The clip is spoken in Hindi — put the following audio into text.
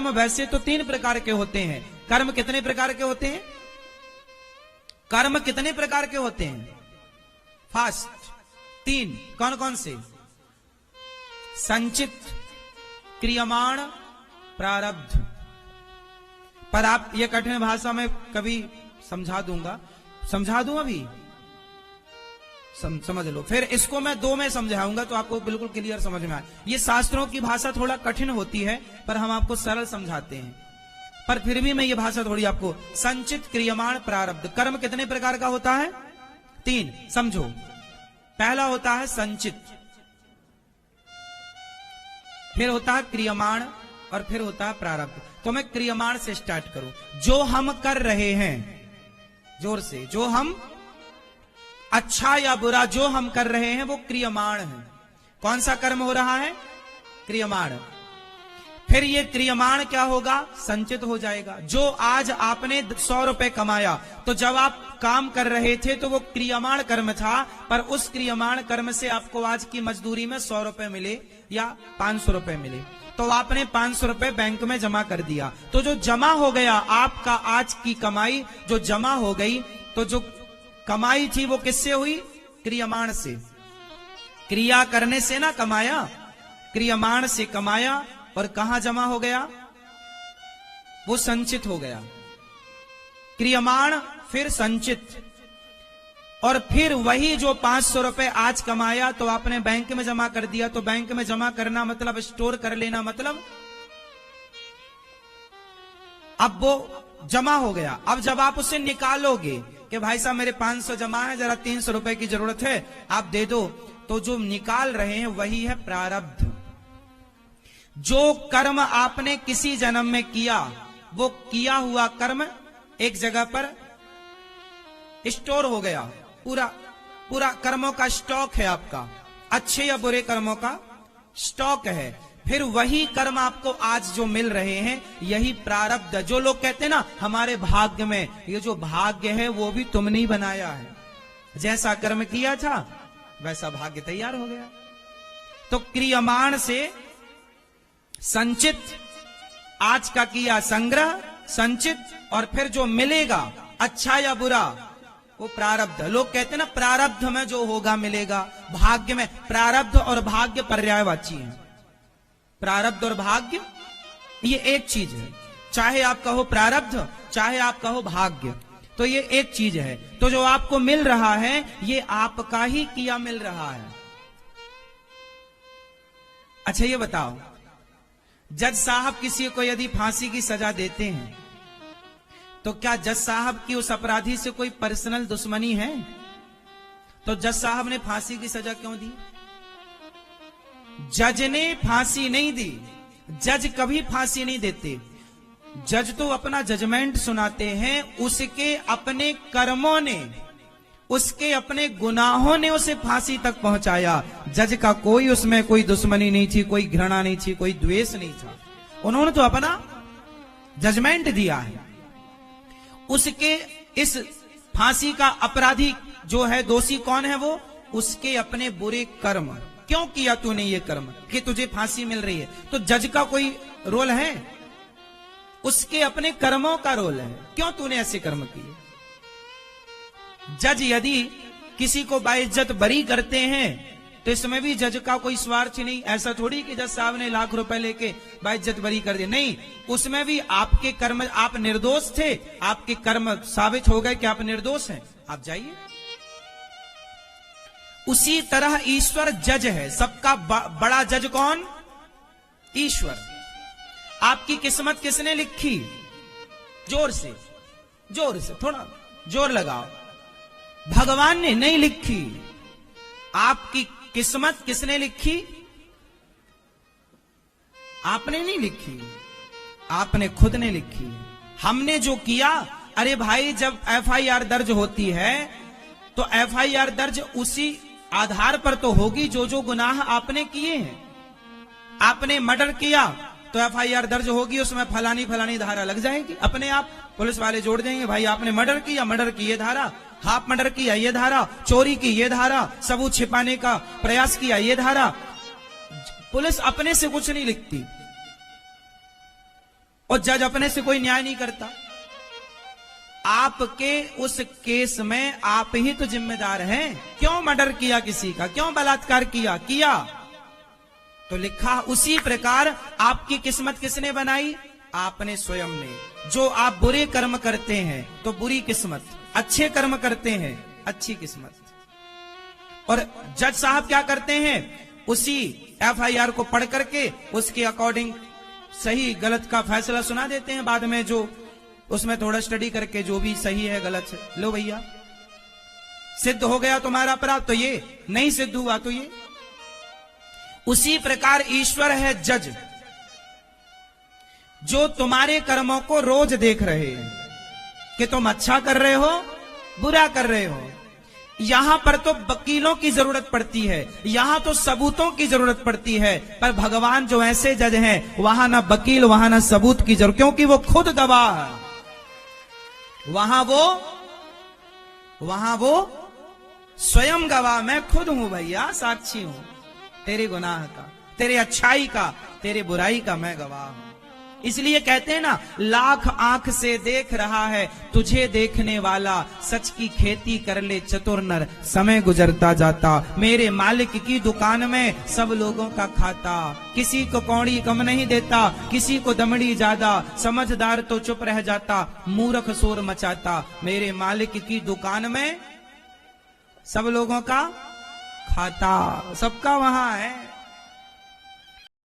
कर्म वैसे तो 3 प्रकार के होते हैं। कर्म कितने प्रकार के होते हैं? कर्म कितने प्रकार के होते हैं? फास्ट 3। कौन कौन से? संचित, क्रियमाण, प्रारब्ध। पर आप ये कठिन भाषा में कभी समझा दूंगा, समझा दूं अभी समझ लो, फिर इसको मैं 2 में समझाऊंगा तो आपको बिल्कुल क्लियर समझ में आए। ये शास्त्रों की भाषा थोड़ा कठिन होती है पर हम आपको सरल समझाते हैं, पर फिर भी मैं ये भाषा थोड़ी आपको। संचित, क्रियमाण, प्रारब्ध। कर्म कितने प्रकार का होता है? 3। समझो, पहला होता है संचित, फिर होता है क्रियमाण और फिर होता है प्रारब्ध। तो मैं क्रियमाण से स्टार्ट करूं। जो हम कर रहे हैं, जोर से, जो हम अच्छा या बुरा जो हम कर रहे हैं वो क्रियमाण है। कौन सा कर्म हो रहा है? क्रियमाण। फिर ये क्रियमाण क्या होगा? संचित हो जाएगा। जो आज आपने 100 रुपए कमाया, तो जब आप काम कर रहे थे तो वो क्रियमाण कर्म था, पर उस क्रियमाण कर्म से आपको आज की मजदूरी में 100 रुपए मिले या 500 रुपए मिले, तो आपने 500 रुपए बैंक में जमा कर दिया। तो जो जमा हो गया आपका आज की कमाई जो जमा हो गई, तो जो कमाई थी वो किससे हुई? क्रियमाण से। क्रिया करने से ना कमाया, क्रियमाण से कमाया और कहां जमा हो गया? वो संचित हो गया। क्रियमाण फिर संचित, और फिर वही जो 500 रुपए आज कमाया तो आपने बैंक में जमा कर दिया। तो बैंक में जमा करना मतलब स्टोर कर लेना, मतलब अब वो जमा हो गया। अब जब आप उसे निकालोगे कि भाई साहब मेरे 500 जमा है, जरा 300 रुपए की जरूरत है, आप दे दो, तो जो निकाल रहे हैं वही है प्रारब्ध। जो कर्म आपने किसी जन्म में किया, वो किया हुआ कर्म एक जगह पर स्टोर हो गया। पूरा कर्मों का स्टॉक है आपका, अच्छे या बुरे कर्मों का स्टॉक है। फिर वही कर्म आपको आज जो मिल रहे हैं, यही प्रारब्ध। जो लोग कहते हैं ना हमारे भाग्य में, ये जो भाग्य है वो भी तुमने ही बनाया है। जैसा कर्म किया था वैसा भाग्य तैयार हो गया। तो क्रियमाण से संचित, आज का किया संग्रह, संचित, और फिर जो मिलेगा अच्छा या बुरा वो प्रारब्ध। लोग कहते हैं ना प्रारब्ध में जो होगा मिलेगा, भाग्य में। प्रारब्ध और भाग्य पर्यायवाची है। प्रारब्ध और भाग्य ये एक चीज है, चाहे आप कहो प्रारब्ध चाहे आप कहो भाग्य, तो ये एक चीज है। तो जो आपको मिल रहा है ये आपका ही किया मिल रहा है। अच्छा ये बताओ, जज साहब किसी को यदि फांसी की सजा देते हैं तो क्या जज साहब की उस अपराधी से कोई पर्सनल दुश्मनी है? तो जज साहब ने फांसी की सजा क्यों दी? जज ने फांसी नहीं दी। जज कभी फांसी नहीं देते। जज तो अपना जजमेंट सुनाते हैं। उसके अपने कर्मों ने, उसके अपने गुनाहों ने उसे फांसी तक पहुंचाया। जज का कोई उसमें कोई दुश्मनी नहीं थी, कोई घृणा नहीं थी, कोई द्वेष नहीं था। उन्होंने तो अपना जजमेंट दिया है। उसके इस फांसी का अपराधी जो है, दोषी कौन है? वो उसके अपने बुरे कर्म। क्यों किया तूने ये कर्म कि तुझे फांसी मिल रही है? तो जज का कोई रोल है? उसके अपने कर्मों का रोल है। क्यों तूने ऐसे कर्म किए? जज यदि किसी को बाइज्जत बरी करते हैं तो इसमें भी जज का कोई स्वार्थ नहीं। ऐसा थोड़ी कि जज साहब ने लाख रुपए लेके बाइज्जत बरी कर दिया, नहीं। उसमें भी आपके कर्म, आप निर्दोष थे, आपके कर्म साबित हो गए कि आप निर्दोष हैं, आप जाइए। उसी तरह ईश्वर जज है। सबका बड़ा जज कौन? ईश्वर। आपकी किस्मत किसने लिखी? जोर से, जोर से, थोड़ा जोर लगाओ। भगवान ने नहीं लिखी। आपकी किस्मत किसने लिखी? आपने नहीं लिखी, आपने खुद ने लिखी। हमने जो किया, अरे भाई जब एफआईआर दर्ज होती है तो एफआईआर दर्ज उसी आधार पर तो होगी जो जो गुनाह आपने किए हैं। आपने मर्डर किया तो एफआईआर दर्ज होगी, उसमें फलानी फलानी धारा लग जाएगी। अपने आप पुलिस वाले जोड़ देंगे, भाई आपने मर्डर किया, मर्डर की ये धारा, हाफ मर्डर किया ये धारा, चोरी की ये धारा, सबूत छिपाने का प्रयास किया ये धारा। पुलिस अपने से कुछ नहीं लिखती। और जज अपने से कोई न्याय नहीं करता। आपके उस केस में आप ही तो जिम्मेदार हैं। क्यों मर्डर किया किसी का, क्यों बलात्कार किया तो लिखा उसी प्रकार आपकी किस्मत किसने बनाई? आपने स्वयं ने। जो आप बुरे कर्म करते हैं तो बुरी किस्मत, अच्छे कर्म करते हैं अच्छी किस्मत। और जज साहब क्या करते हैं? उसी एफआईआर को पढ़ करके उसके अकॉर्डिंग सही गलत का फैसला सुना देते हैं। बाद में जो उसमें थोड़ा स्टडी करके जो भी सही है गलत है, लो भैया सिद्ध हो गया तुम्हारा अपराध तो ये, नहीं सिद्ध हुआ तो ये। उसी प्रकार ईश्वर है जज, जो तुम्हारे कर्मों को रोज देख रहे हैं कि तुम अच्छा कर रहे हो बुरा कर रहे हो। यहां पर तो वकीलों की जरूरत पड़ती है, यहां तो सबूतों की जरूरत पड़ती है, पर भगवान जो ऐसे जज हैं वहां ना वकील वहां ना सबूत की जरूरत, क्योंकि वो खुद गवाह है। वहां वो स्वयं गवाह, मैं खुद हूं भैया, साक्षी हूं तेरे गुनाह का, तेरे अच्छाई का, तेरे बुराई का मैं गवाह हूं। इसलिए कहते हैं ना, लाख आंख से देख रहा है तुझे देखने वाला, सच की खेती कर ले चतुर नर, समय गुजरता जाता। मेरे मालिक की दुकान में सब लोगों का खाता, किसी को कौड़ी कम नहीं देता, किसी को दमड़ी ज्यादा, समझदार तो चुप रह जाता, मूर्ख शोर मचाता। मेरे मालिक की दुकान में सब लोगों का खाता, सबका वहां है।